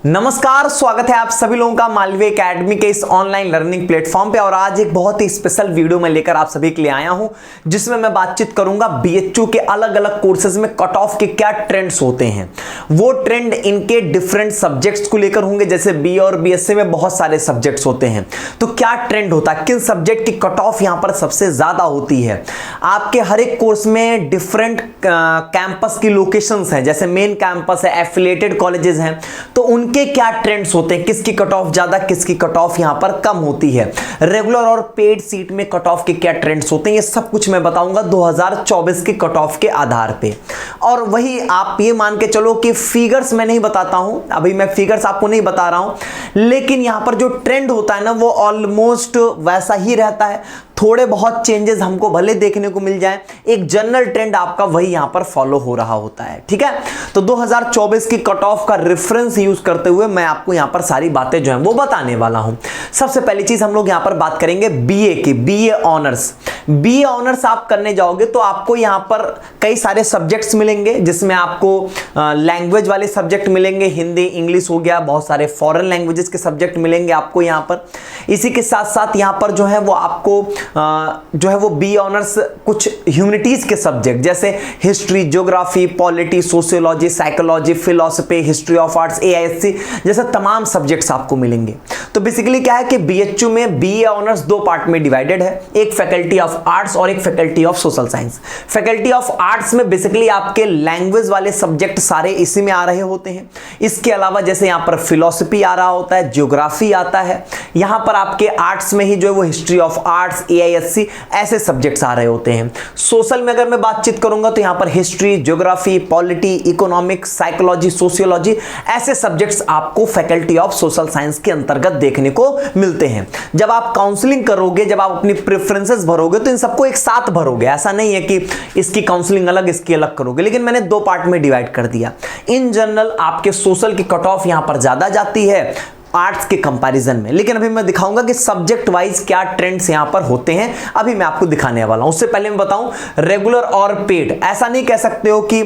नमस्कार, स्वागत है आप सभी लोगों का मालवी एकेडमी के इस ऑनलाइन लर्निंग प्लेटफॉर्म पे। और आज एक बहुत ही स्पेशल वीडियो में लेकर आप सभी के लिए आया हूं, जिसमें मैं बातचीत करूंगा बीएचयू के अलग अलग कोर्सेज में कट ऑफ के क्या ट्रेंड्स होते हैं। वो ट्रेंड इनके डिफरेंट सब्जेक्ट्स को लेकर होंगे। जैसे बी और बीएससी में बहुत सारे सब्जेक्ट्स होते हैं, तो क्या ट्रेंड होता है, किन सब्जेक्ट की कट ऑफ यहां पर सबसे ज्यादा होती है। आपके हर एक कोर्स में डिफरेंट कैंपस की लोकेशंस हैं, जैसे मेन कैंपस है, एफिलिएटेड कॉलेजेस हैं, तो उनके क्या ट्रेंड्स होते हैं, किसकी कट ऑफ ज्यादा, किसकी कट ऑफ यहां पर कम होती है, रेगुलर और पेड सीट में कट ऑफ के क्या ट्रेंड्स होते हैं, ये सब कुछ मैं बताऊंगा 2024 की कट ऑफ के आधार पे। और वही आप ये मान के चलो कि फिगर्स मैं नहीं बताता हूं, अभी मैं फिगर्स आपको नहीं बता रहा हूं, लेकिन यहां पर जो ट्रेंड होता है ना, वो ऑलमोस्ट वैसा ही रहता है। थोड़े बहुत चेंजेस हमको भले देखने को मिल जाए, एक जनरल ट्रेंड आपका वही यहां पर फॉलो हो रहा होता है। ठीक है, तो 2024 की कट ऑफ का रेफरेंस यूज करते हुए मैं आपको यहां पर सारी बातें जो हैं वो बताने वाला हूं। सबसे पहली चीज हम लोग यहां पर बात करेंगे बीए की, बीए ऑनर्स। बीए ऑनर्स आप करने जाओगे तो आपको यहां पर कई सारे सब्जेक्ट्स मिलेंगे, जिसमें आपको लैंग्वेज वाले सब्जेक्ट मिलेंगे, हिंदी इंग्लिश हो गया, बहुत सारे फॉरेन लैंग्वेजेस के सब्जेक्ट मिलेंगे आपको यहां पर। इसी के साथ साथ यहां पर जो है वो आपको जो है वो बी ऑनर्स कुछ ह्यूमैनिटीज के सब्जेक्ट जैसे history, geography, polity, sociology, psychology, philosophy, history of arts, AISC जैसे तमाम सब्जेक्ट्स आपको मिलेंगे। तो बेसिकली क्या है कि बीएचयू में बीए ऑनर्स दो पार्ट में डिवाइडेड है, एक फैकल्टी ऑफ आर्ट्स और एक faculty of social science. Faculty of arts में बेसिकली आपके लैंग्वेज वाले सब्जेक्ट सारे इसी में आ रहे होते हैं। इसके अलावा जैसे यहां पर फिलॉसफी आ रहा होता है, ज्योग्राफी आता है, यहां पर आपके आर्ट्स में ही जो है वो हिस्ट्री ऑफ आर्ट्स, एआईएससी ऐसे सब्जेक्ट्स आ रहे होते हैं। सोशल में अगर मैं बातचीत करूंगा तो यहां पर history, geography, polity, economics, psychology, sociology ऐसे सब्जेक्ट्स आपको फैकल्टी ऑफ सोशल साइंस के अंतर्गत देखने को मिलते हैं। जब आप काउंसलिंग करोगे, जब आप अपनी प्रेफरेंसेस भरोगे तो इन सबको एक साथ भरोगे, ऐसा नहीं है कि इसकी काउंसलिंग अलग इसकी अलग करोगे, लेकिन मैंने दो पार्ट में डिवाइड कर दिया। इन जनरल आपके सोशल की कट ऑफ यहां पर ज्यादा जाती है आर्ट्स के कंपैरिजन में, लेकिन अभी मैं दिखाऊंगा कि सब्जेक्ट वाइज क्या ट्रेंड्स यहां पर होते हैं, अभी मैं आपको दिखाने वाला हूं। उससे पहले मैं बताऊं रेगुलर और पेड, ऐसा नहीं कह सकते हो कि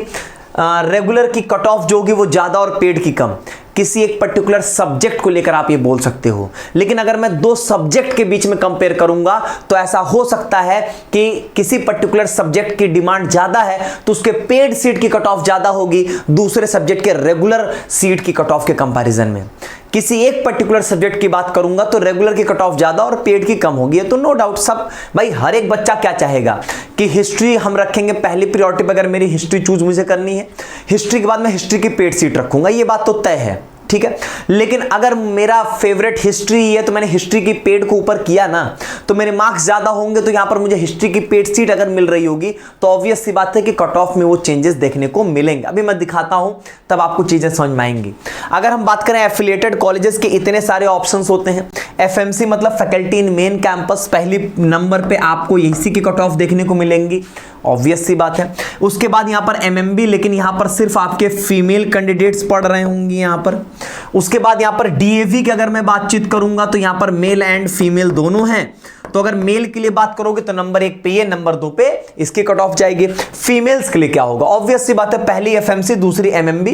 रेगुलर की कट ऑफ जो होगी वो ज्यादा और पेड की कम। किसी एक पर्टिकुलर सब्जेक्ट को लेकर आप ये बोल सकते हो, लेकिन अगर मैं दो सब्जेक्ट के बीच में कंपेयर करूंगा तो ऐसा हो सकता है कि किसी पर्टिकुलर सब्जेक्ट की डिमांड ज्यादा है तो उसके पेड सीट की कट ऑफ ज्यादा होगी दूसरे सब्जेक्ट के रेगुलर सीट की कट ऑफ के कंपैरिजन में। किसी एक पर्टिकुलर सब्जेक्ट की बात करूंगा तो रेगुलर की कट ऑफ ज्यादा और पेड की कम होगी। तो नो डाउट सब भाई, हर एक बच्चा क्या चाहेगा कि हिस्ट्री हम रखेंगे पहली प्रायोरिटी पे। अगर मेरी हिस्ट्री चूज मुझे करनी है, हिस्ट्री के बाद मैं हिस्ट्री की पेड सीट रखूंगा, ये बात तो तय है। ठीक है, लेकिन अगर मेरा फेवरेट हिस्ट्री है तो मैंने हिस्ट्री की पेड को ऊपर किया ना, तो मेरे मार्क्स ज्यादा होंगे, तो यहां पर मुझे हिस्ट्री की पेड सीट अगर मिल रही होगी तो ऑब्वियस सी बात है कि कट ऑफ में वो चेंजेस देखने को मिलेंगे। अभी मैं दिखाता हूं, तब आपको चीजें समझ में आएंगी। अगर हम बात करें एफिलिएटेड कॉलेजेस के, इतने सारे ऑप्शंस होते हैं। एफएमसी मतलब फैकल्टी इन मेन कैंपस, पहली नंबर पे आपको इसी की कट ऑफ देखने को मिलेंगी, ऑब्वियस सी बात है। उसके बाद यहां पर एमएमबी, लेकिन यहां पर सिर्फ आपके फीमेल कैंडिडेट्स पढ़ रहे होंगे यहां पर। उसके बाद यहां पर डीएवी की अगर मैं बातचीत करूंगा तो यहां पर मेल एंड फीमेल दोनों हैं। तो अगर मेल के लिए बात करोगे तो नंबर 1 पे ये, नंबर 2 पे इसकी कट ऑफ जाएगी। फीमेल्स के लिए क्या होगा, ऑब्वियस सी बात है, पहली एफएमसी, दूसरी एमएमबी,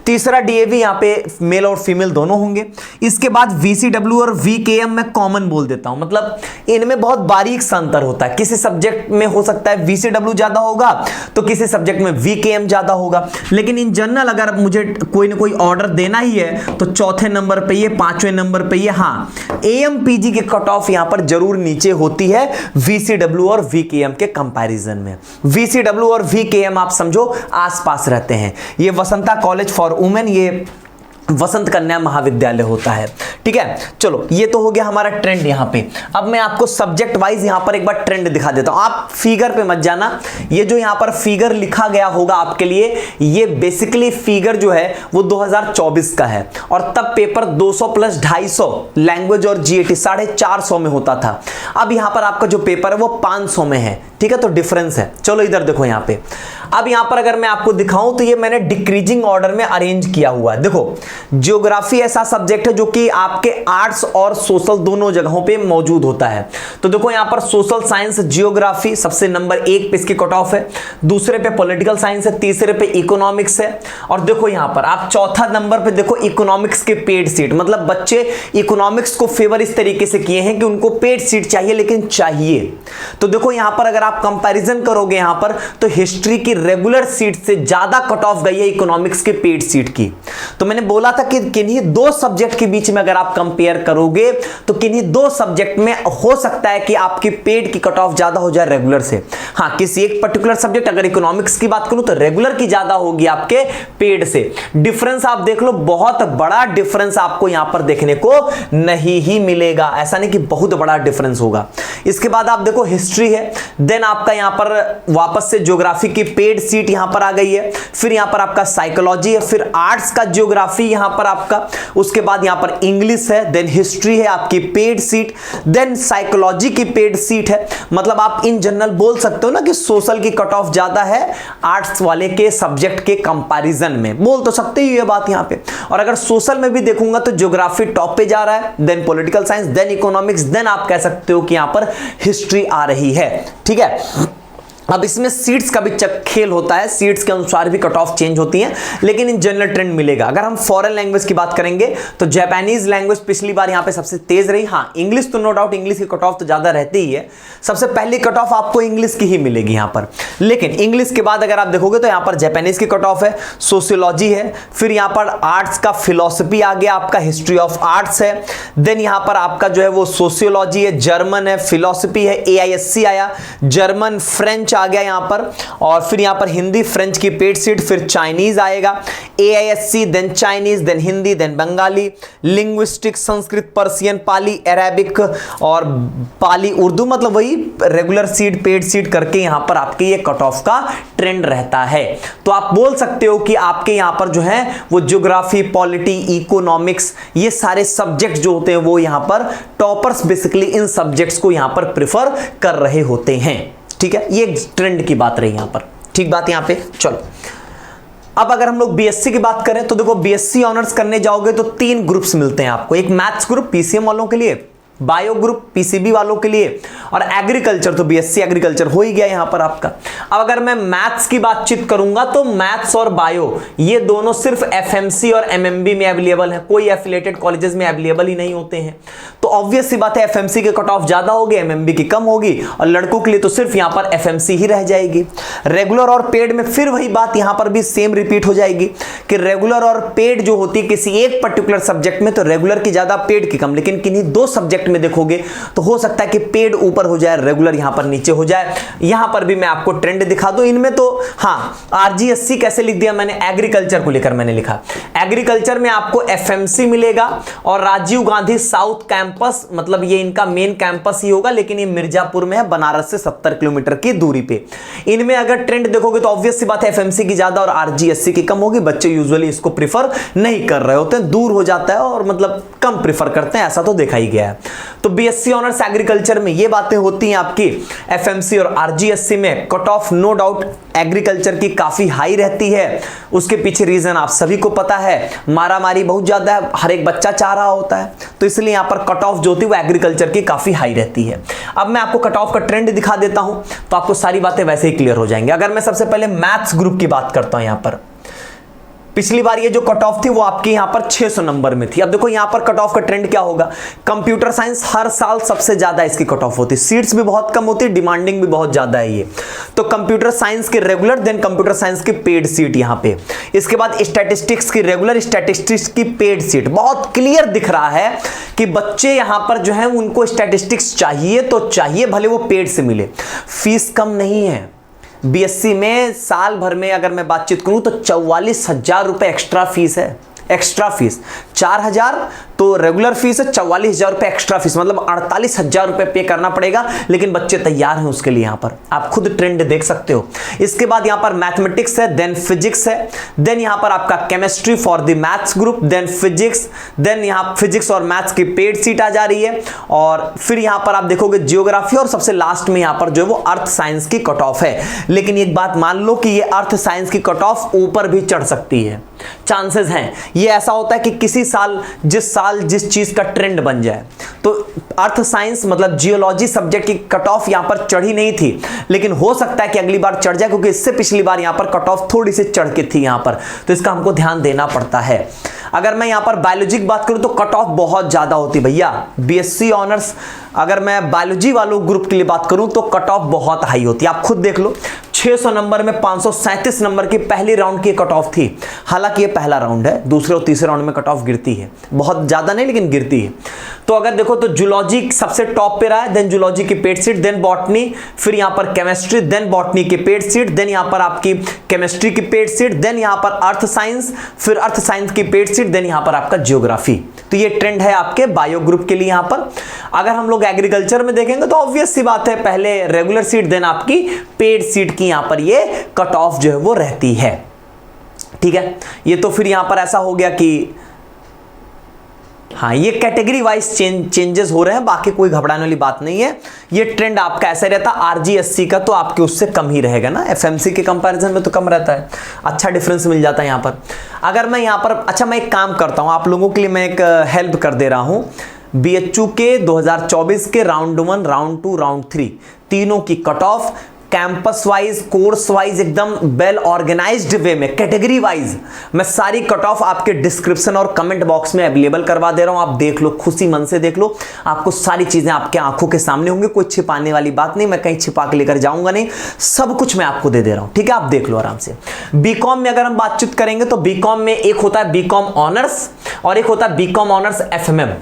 तीसरा डीएवी, यहां पे मेल और फीमेल दोनों होंगे। इसके बाद वीसीडब्ल्यू और वीकेएम मैं कॉमन बोल देता हूं, मतलब इनमें बहुत बारीक सा अंतर होता है। किसी सब्जेक्ट में हो सकता है वीसीडब्ल्यू ज्यादा होगा तो किसी सब्जेक्ट में वीकेएम ज्यादा होगा, लेकिन इन जनरल अगर मुझे कोई ना कोई ऑर्डर देना ही है तो चौथे नंबर पे ये, पांचवें नंबर पे ये। हाँ, एएमपीजी की कट ऑफ यहां पर जरूर नीचे होती है वीसीडब्ल्यू और वीकेएम के कंपैरिजन में। वीसीडब्ल्यू और वीकेएम आप समझो आसपास रहते हैं। ये वसंता कॉलेज फॉर वुमेन, ये वसंत कन्या महाविद्यालय होता है। ठीक है, चलो ये तो हो गया हमारा ट्रेंड यहां पे। अब मैं आपको सब्जेक्ट वाइज यहां पर एक बार ट्रेंड दिखा देता हूं। आप फिगर पे मत जाना, ये जो यहां पर फिगर लिखा गया होगा आपके लिए, ये बेसिकली फिगर जो है वो 2024 का है, और तब पेपर 200 प्लस 250 लैंग्वेज और जीएटी 450 में होता था। अब यहां पर आपका जो पेपर है वो 500 में है। ठीक है, तो डिफरेंस है। चलो इधर देखो यहां पे, अब यहां पर अगर मैं आपको दिखाऊं तो ये मैंने डिक्रीजिंग ऑर्डर में अरेंज किया हुआ है। देखो ज्योग्राफी ऐसा सब्जेक्ट है जो कि आपके आर्ट्स और सोशल दोनों जगहों पे मौजूद होता है। तो देखो यहां पर सोशल साइंस जियोग्राफी सबसे नंबर 1 पे इसकी कट ऑफ है, दूसरे पे पॉलिटिकल साइंस है, तीसरे पे इकोनॉमिक्स है, और देखो यहां पर आप चौथा नंबर पे देखो इकोनॉमिक्स के पेड सीट, मतलब बच्चे इकोनॉमिक्स को फेवर इस तरीके से किए हैं कि उनको पेड सीट चाहिए, लेकिन चाहिए। तो देखो यहां पर अगर आप कंपैरिजन करोगे यहां पर, तो हिस्ट्री की रेगुलर सीट से ज्यादा कट ऑफ गई है इकोनॉमिक्स के पेड सीट की। तो मैंने बोला था कि किन्हीं दो सब्जेक्ट के बीच में अगर आप कंपेयर करोगे तो किन्हीं दो सब्जेक्ट में हो सकता है कि आपकी पेड की कट ऑफ ज्यादा हो जाए रेगुलर से। हां, किसी एक पर्टिकुलर सब्जेक्ट अगर इकोनॉमिक्स की बात करूं तो रेगुलर की ज्यादा होगी आपके पेड से। डिफरेंस आप देख लो, बहुत बड़ा डिफरेंस आपको यहां पर देखने को नहीं ही मिलेगा, ऐसा नहीं कि बहुत बड़ा डिफरेंस होगा। इसके बाद आप देखो हिस्ट्री है, देन आपका यहां पर वापस से ज्योग्राफी की पेड सीट यहां पर आ गई है, फिर यहां पर आपका साइकोलॉजी है, फिर आर्ट्स का ज्योग्राफी यहां पर आपका, उसके बाद यहां पर इंग्लिश है, देन हिस्ट्री है आपकी पेड सीट, देन साइकोलॉजी की पेड सीट है। मतलब आप इन जनरल बोल सकते हो ना कि सोशल की कट ऑफ ज्यादा है आर्ट्स वाले के सब्जेक्ट के कंपैरिजन में, बोल तो सकते ही ये बात यहां पे। और अगर सोशल में भी देखूंगा तो ज्योग्राफी टॉप पे जा रहा है, then political science, then economics, then आप कह सकते हो कि यहां पर हिस्ट्री आ रही है। ठीक है, अब इसमें सीट्स का भी खेल होता है, सीट्स के अनुसार भी कट ऑफ चेंज होती हैं, लेकिन इन जनरल ट्रेंड मिलेगा। अगर हम फॉरेन लैंग्वेज की बात करेंगे तो जापानीज लैंग्वेज पिछली बार यहां पे सबसे तेज रही। हां, इंग्लिश तो नो डाउट इंग्लिश की कट ऑफ तो ज्यादा रहती ही है, सबसे पहली कट ऑफ आपको इंग्लिश की ही मिलेगी यहां पर। लेकिन इंग्लिश के बाद अगर आप देखोगे तो यहां पर जापानीज की कट ऑफ है, सोशियोलॉजी है, फिर यहां पर आर्ट्स का फिलॉसफी आ गया, आपका हिस्ट्री ऑफ आर्ट्स है, देन यहां पर आपका जो है वो सोशियोलॉजी है, जर्मन है, फिलॉसफी है, AISC आया, जर्मन फ्रेंच आ गया यहां पर, और फिर यहां पर हिंदी फ्रेंच की पेड सीट, फिर चाइनीज आएगा, AISC, then Chinese, then Hindi, then Bengali, linguistic, Sanskrit, Persian, Pali, Arabic और पाली उर्दू, मतलब वही रेगुलर सीट पेड सीट करके यहां पर आपके ये कट ऑफ का ट्रेंड रहता है। तो आप बोल सकते हो कि आपके यहां पर जो है वो ज्योग्राफी, पॉलिटी, इकोनॉमिक्स, ये सारे सब्जेक्ट जो होते हैं वो यहां पर टॉपर्स बेसिकली इन सब्जेक्ट्स को यहां पर प्रिफर कर रहे होते हैं। ठीक है, ये ट्रेंड की बात रही यहां पर। ठीक बात यहां पे। चलो अब अगर हम लोग BSc की बात करें तो देखो BSc ऑनर्स करने जाओगे तो 3 ग्रुप्स मिलते हैं आपको, एक मैथ्स ग्रुप PCM वालों के लिए, बायो ग्रुप PCB वालों के लिए, और एग्रीकल्चर तो BSc एग्रीकल्चर हो ही गया यहां पर आपका। अब अगर मैं मैथ्स की बातचीत करूंगा तो मैथ्स और बायो ये दोनों सिर्फ FMC और MMB में अवेलेबल है, कोई एफिलिएटेड कॉलेजेस में अवेलेबल ही नहीं होते हैं। तो ऑब्वियस सी बात है FMC के कट ऑफ ज्यादा होगी, MMB की कम होगी, और लड़कों के लिए तो सिर्फ यहां पर FMC ही रह जाएगी। रेगुलर और पेड में फिर वही बात यहां पर भी सेम रिपीट हो जाएगी कि रेगुलर और पेड जो होती है किसी एक पर्टिकुलर सब्जेक्ट में तो रेगुलर की ज्यादा पेड की कम, लेकिन किन्हीं दो सब्जेक्ट में देखोगे तो हो सकता है कि पेड ऊपर हो जाए, रेगुलर यहां पर नीचे हो जाए। यहां पर भी मैं आपको ट्रेंड दिखा दूं इनमें। तो हां, RGSC कैसे लिख दिया मैंने, एग्रीकल्चर को लेकर मैंने लिखा, एग्रीकल्चर में आपको FMC मिलेगा और राजीव गांधी साउथ कैंपस, मतलब ये इनका मेन कैंपस ही होगा, लेकिन ये मिर्जापुर में है, बनारस से 70 किलोमीटर की दूरी पे। इनमें अगर ट्रेंड देखोगे तो ऑब्वियस सी बात है FMC की ज्यादा और RGSC की कम होगी। बच्चे यूजुअली इसको प्रीफर नहीं कर रहे होते हैं, दूर हो जाता है और मतलब कम प्रीफर करते हैं, ऐसा तो देखा ही गया है। तो BSc ऑनर्स एग्रीकल्चर में ये बातें होती हैं आपकी। FMC और RGSC में cut off no doubt agriculture की काफी हाई रहती है। उसके पीछे रीजन आप सभी को पता है, मारामारी बहुत ज्यादा है, हर एक बच्चा चाह रहा होता है, तो इसलिए यहां पर कट ऑफ जो होती है वो एग्रीकल्चर की काफी हाई रहती है। अब मैं आपको कट ऑफ का ट्रेंड दिखा देता हूं तो आपको सारी बातें वैसे ही क्लियर हो जाएंगी। अगर मैं सबसे पहले मैथ्स ग्रुप की बात करता हूं, यहां पर पिछली बार ये जो कट ऑफ थी वो आपके यहां पर 600 नंबर में थी। अब देखो यहां पर कट ऑफ का ट्रेंड क्या होगा। कंप्यूटर साइंस हर साल सबसे ज्यादा इसकी कट ऑफ होती है, सीट्स भी बहुत कम होती है, डिमांडिंग भी बहुत ज्यादा है ये। तो कंप्यूटर साइंस के रेगुलर, देन कंप्यूटर साइंस की पेड सीट यहां पे। इसके बाद स्टैटिस्टिक्स की रेगुलर, स्टैटिस्टिक्स की पेड सीट। बहुत क्लियर दिख रहा है कि बच्चे यहां पर जो है उनको स्टैटिस्टिक्स चाहिए तो चाहिए, भले वो पेड से मिले। फीस कम नहीं है BSc में, साल भर में अगर मैं बातचीत करूं तो 44,000 रुपए एक्स्ट्रा फीस है। एक्स्ट्रा फीस 4,000, तो रेगुलर फीस है 44,000 रुपए एक्स्ट्रा फीस, मतलब 48,000 रुपए पे करना पड़ेगा, लेकिन बच्चे तैयार हैं उसके लिए। यहां पर आप खुद ट्रेंड देख सकते हो। इसके बाद यहां पर मैथमेटिक्स है, देन फिजिक्स है, देन यहां पर आपका chemistry for the maths group, then physics, then यहां फिजिक्स और मैथ्स की पेड सीट आ जा रही है, और फिर यहां पर आप देखोगे जियोग्राफी, और सबसे लास्ट में यहां पर जो है वो अर्थ साइंस की कट ऑफ है। लेकिन एक बात मान लो कि ये अर्थ साइंस की कट ऑफ ऊपर भी चढ़ सकती है, चांसेस हैं। ये ऐसा होता है कि किसी साल जिस चीज का ट्रेंड बन जाए, तो अर्थ साइंस मतलब जियोलॉजी सब्जेक्ट की कट ऑफ यहां पर चढ़ी नहीं थी, लेकिन हो सकता है कि अगली बार चढ़ जाए, क्योंकि इससे पिछली बार यहां पर कट ऑफ थोड़ी सी चढ़ के थी यहां पर, तो इसका हमको ध्यान देना पड़ता है। अगर मैं यहां पर बायोलॉजी की बात करूं तो कट ऑफ बहुत ज्यादा होती है भैया। बीएससी ऑनर्स, अगर मैं बायोलॉजी वालों ग्रुप के लिए बात करूं तो कट ऑफ बहुत हाई होती है। आप खुद देख लो, 600 नंबर में 537 नंबर की पहली राउंड की कट ऑफ थी। हालांकि ये पहला राउंड है, दूसरे और तीसरे राउंड में कट ऑफ गिरती है, बहुत ज्यादा नहीं लेकिन गिरती है। तो अगर देखो तो जूलॉजी सबसे टॉप पे रहा है, देन जूलॉजी की पेड सीट, देन बॉटनी, फिर यहां पर केमिस्ट्री, देन बॉटनी की पेड सीट, देन यहां पर आपकी केमिस्ट्री की पेड सीट, देन यहां पर अर्थ साइंस, फिर अर्थ साइंस की पेड सीट, देन यहां पर आपका जियोग्राफी। तो ये ट्रेंड है आपके बायो ग्रुप के लिए। यहां पर अगर हम लोग एग्रीकल्चर में देखेंगे तो ऑब्वियस सी बात है, पहले रेगुलर सीट देन आपकी पेड सीट की यहां पर ये कट ऑफ जो है वो रहती है। ठीक है, ये तो फिर यहां पर ऐसा हो गया कि हाँ, ये कैटेगरी वाइज चेंजेस हो रहे हैं, बाकी कोई घबराने वाली बात नहीं है। ये ट्रेंड आपका ऐसा रहता है। आरजीएससी का तो आपके उससे कम ही रहेगा ना, एफएमसी के कंपैरिजन में तो कम रहता है, अच्छा डिफरेंस मिल जाता है यहाँ पर। अगर मैं यहाँ पर अच्छा मैं एक काम करता हूँ आप लोगों के लिए, मैं एक हेल्प कर दे रहा हूँ। बीएचयू के 2024 के राउंड 1, राउंड 2, राउंड 3 तीनों की cut off campus wise, course wise एकदम वेल ऑर्गेनाइज्ड वे में, कैटेगरी वाइज मैं सारी कट ऑफ आपके डिस्क्रिप्शन और कमेंट बॉक्स में अवेलेबल करवा दे रहा हूं। आप देख लो, खुशी मन से देख लो, आपको सारी चीजें आपके आंखों के सामने होंगी, कोई छिपाने वाली बात नहीं, मैं कहीं छिपा के लेकर जाऊंगा नहीं, सब कुछ मैं आपको दे दे रहा हूं। ठीक है, आप देख लो आराम से। बीकॉम में अगर हम बातचीत करेंगे तो बीकॉम में एक होता है बीकॉम ऑनर्स और एक होता है बीकॉम ऑनर्स एफएमएम,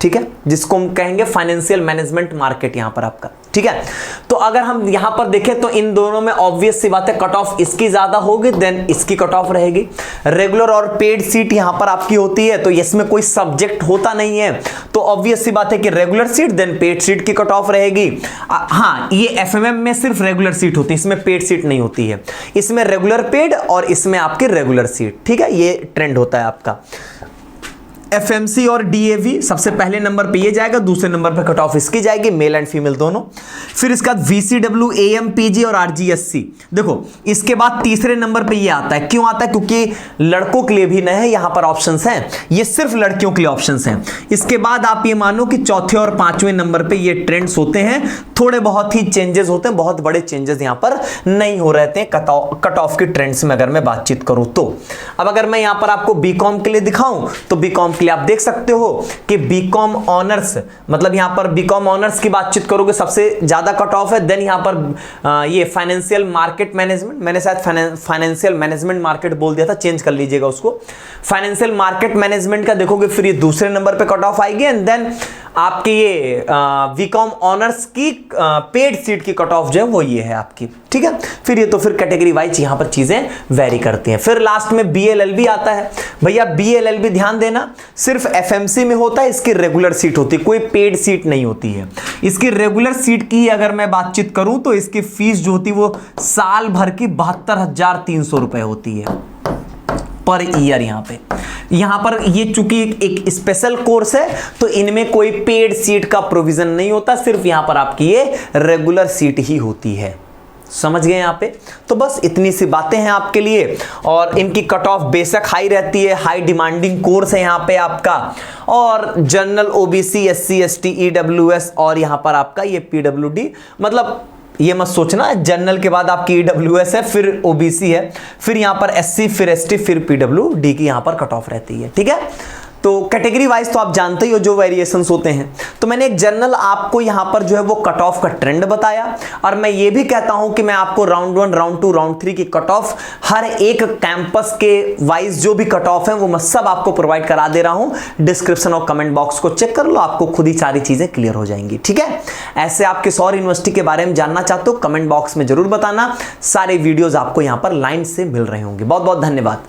ठीक है, जिसको हम कहेंगे फाइनेंशियल मैनेजमेंट मार्केट यहां पर आपका। ठीक है, तो अगर हम यहां पर देखें तो इन दोनों में ऑब्वियस सी बात है कट ऑफ इसकी ज्यादा होगी, देन इसकी कट ऑफ रहेगी। रेगुलर और पेड सीट यहां पर आपकी होती है, तो इसमें कोई सब्जेक्ट होता नहीं है, तो ऑब्वियस सी बात है कि regular seat then paid seat की कट ऑफ रहेगी। हाँ, ये एफएमएम में सिर्फ रेगुलर सीट होती है, इसमें पेड सीट नहीं होती है, इसमें रेगुलर पेड और इसमें आपकी रेगुलर सीट। ठीक है, ये ट्रेंड होता है आपका। एफएमसी और डीएवी सबसे पहले नंबर पे ये जाएगा, दूसरे नंबर पे कट ऑफ इसकी जाएगी, मेल एंड फीमेल दोनों। फिर इसके बाद वीसीडब्ल्यू, एएमपीजी और आरजीएससी। देखो इसके बाद तीसरे नंबर पे ये आता है। क्यों आता है? क्योंकि लड़कों के लिए भी नहीं है, यहां पर ऑप्शंस हैं, ये सिर्फ लड़कियों के लिए ऑप्शंस हैं। इसके बाद आप ये मानो कि चौथे और पांचवें नंबर पे ये ट्रेंड्स होते हैं, थोड़े बहुत ही चेंजेस होते हैं, बहुत बड़े चेंजेस यहां पर नहीं हो रहते हैं कट ऑफ की ट्रेंड्स में अगर मैं बातचीत करूं तो। अब अगर मैं यहां पर आपको बीकॉम के लिए दिखाऊं तो बीकॉम के लिए आप देख सकते हो कि बीकॉम ऑनर्स, मतलब यहां पर बीकॉम ऑनर्स की बातचीत करोगे सबसे ज्यादा कट ऑफ है। देन यहां पर ये फाइनेंशियल मार्केट मैनेजमेंट, मैंने शायद फाइनेंशियल मैनेजमेंट मार्केट बोल दिया था, चेंज कर लीजिएगा उसको। फाइनेंशियल मार्केट मैनेजमेंट का देखोगे फिर ये दूसरे नंबर पे कट ऑफ आएगी। एंड देन आपके ये बीकॉम ऑनर्स की पेड सीट की कट ऑफ जो है वो ये है आपकी। ठीक है, फिर ये तो फिर कैटेगरी वाइज यहां पर चीजें वेरी करती हैं। फिर लास्ट में बीएलएलबी आता है। भैया बीएलएलबी ध्यान देना, सिर्फ एफएमसी में होता है, इसकी रेगुलर सीट होती है, कोई पेड सीट नहीं होती है। इसकी रेगुलर सीट की अगर मैं बातचीत करूं तो इसकी फीस जो होती है वो साल भर की 72,300 रुपए होती है पर ईयर। यहां पर ये चूंकि एक स्पेशल कोर्स है तो इनमें कोई पेड सीट का प्रोविजन नहीं होता, सिर्फ यहां पर आपकी ये रेगुलर सीट ही होती है। समझ गए यहाँ पे? तो बस इतनी सी बातें हैं आपके लिए। और इनकी कट ऑफ बेशक हाई रहती है, हाई डिमांडिंग कोर्स है यहाँ पे आपका। और general, OBC, SC, ST, EWS और यहाँ पर आपका ये पीडब्ल्यूडी, मतलब ये मत सोचना जनरल के बाद आपकी ईडब्ल्यूएस है, फिर ओबीसी है, फिर यहाँ पर एससी, फिर एसटी, फिर पीडब्ल्यूडी की यहाँ पर कट ऑफ रहती है। ठीक है, तो कैटेगरी वाइज तो आप जानते ही हो जो वेरिएशंस होते हैं। तो मैंने एक जनरल आपको यहां पर जो है वो कट ऑफ का ट्रेंड बताया, और मैं ये भी कहता हूं कि मैं आपको राउंड 1, राउंड 2, राउंड 3 की कट ऑफ हर एक कैंपस के वाइज जो भी कट ऑफ है वो मैं सब आपको प्रोवाइड करा दे रहा हूं। डिस्क्रिप्शन और कमेंट बॉक्स को चेक कर लो, आपको खुद ही सारी चीजें क्लियर हो जाएंगी। ठीक है, ऐसे आप किस और यूनिवर्सिटी के बारे में जानना चाहते हो कमेंट बॉक्स में जरूर बताना। सारे वीडियोज आपको यहां पर लाइन से मिल रहे होंगे। बहुत बहुत धन्यवाद।